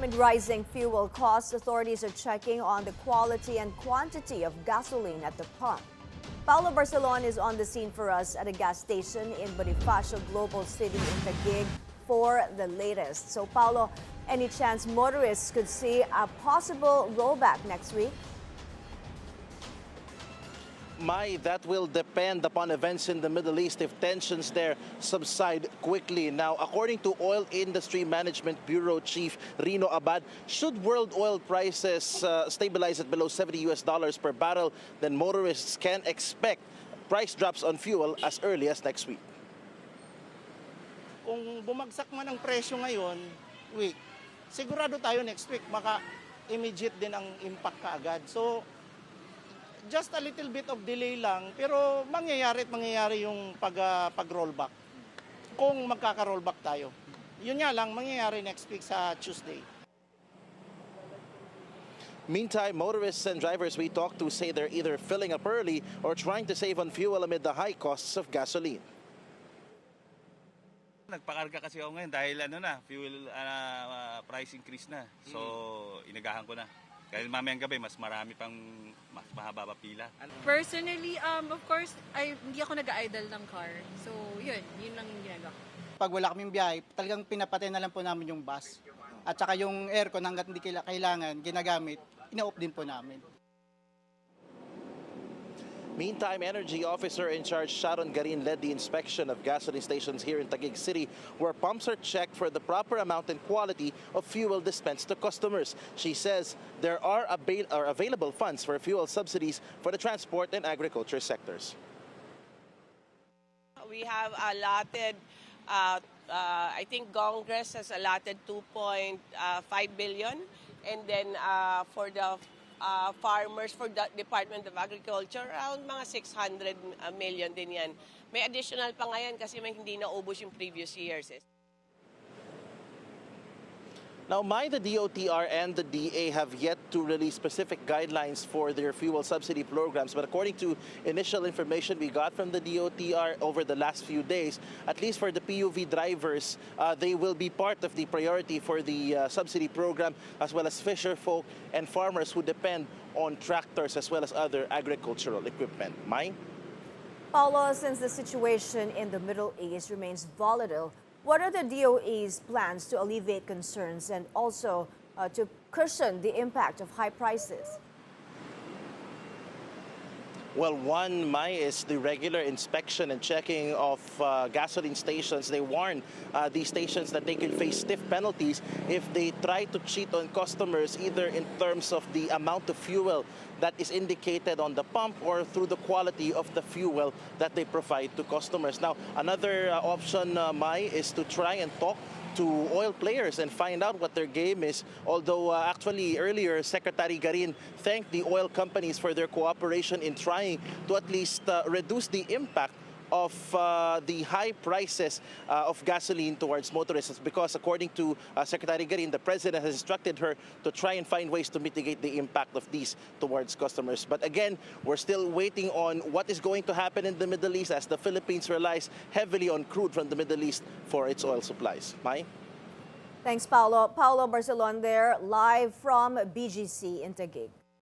Amid rising fuel costs, authorities are checking on the quality and quantity of gasoline at the pump. Paolo Barcelon is on the scene for us at a gas station in Bonifacio Global City in Taguig for the latest. So, Paolo, any chance motorists could see a possible rollback next week? That will depend upon events in the Middle East if tensions there subside quickly. Now, according to Oil Industry Management Bureau Chief Rino Abad, should world oil prices stabilize at below $70 per barrel, then motorists can expect price drops on fuel as early as next week. Kung bumagsak man ang presyo ngayon, sigurado tayo next week, maka-immediate din ang impact kaagad. So, just a little bit of delay lang, pero mangyayari yung pag-rollback. Kung magkaka-rollback tayo. Yun nga lang, mangyayari next week sa Tuesday. Meantime, motorists and drivers we talked to say they're either filling up early or trying to save on fuel amid the high costs of gasoline. Nagpakarga kasi ako ngayon dahil fuel price increase na. So, inagahan ko na. Dahil mamayang gabi, mas mahaba pa pila. Personally, of course, hindi ako nag-idle ng car. So, yun ang ginagawa ko. Pag wala kaming biyahe, talagang pinapatay na lang po namin yung bus. At saka yung aircon hanggat hindi kailangan, ginagamit, ina-off din po namin. Meantime, Energy Officer in charge Sharon Garin led the inspection of gasoline stations here in Taguig City, where pumps are checked for the proper amount and quality of fuel dispensed to customers. She says there are available funds for fuel subsidies for the transport and agriculture sectors. We have allotted, I think Congress has allotted 2.5 billion, and then for the farmers, for the Department of Agriculture, around mga 600 million din yan. May additional pa ngayon kasi may hindi naubos yung previous years. Now, the DOTR and the DA have yet to release specific guidelines for their fuel subsidy programs. But according to initial information we got from the DOTR over the last few days, at least for the PUV drivers, they will be part of the priority for the subsidy program, as well as fisher folk and farmers who depend on tractors as well as other agricultural equipment. Paolo, since the situation in the Middle East remains volatile, what are the DOE's plans to alleviate concerns and also to cushion the impact of high prices? Well, one, is the regular inspection and checking of gasoline stations. They warn these stations that they can face stiff penalties if they try to cheat on customers, either in terms of the amount of fuel that is indicated on the pump or through the quality of the fuel that they provide to customers. Now, another option, is to try and talk to oil players and find out what their game is. Although actually earlier, Secretary Garin thanked the oil companies for their cooperation in trying to at least reduce the impact of the high prices of gasoline towards motorists, because according to Secretary Garin, the President has instructed her to try and find ways to mitigate the impact of these towards customers. But again, we're still waiting on what is going to happen in the Middle East as the Philippines relies heavily on crude from the Middle East for its oil supplies. Thanks, Paolo. Paolo Barcelon there, live from BGC in Taguig.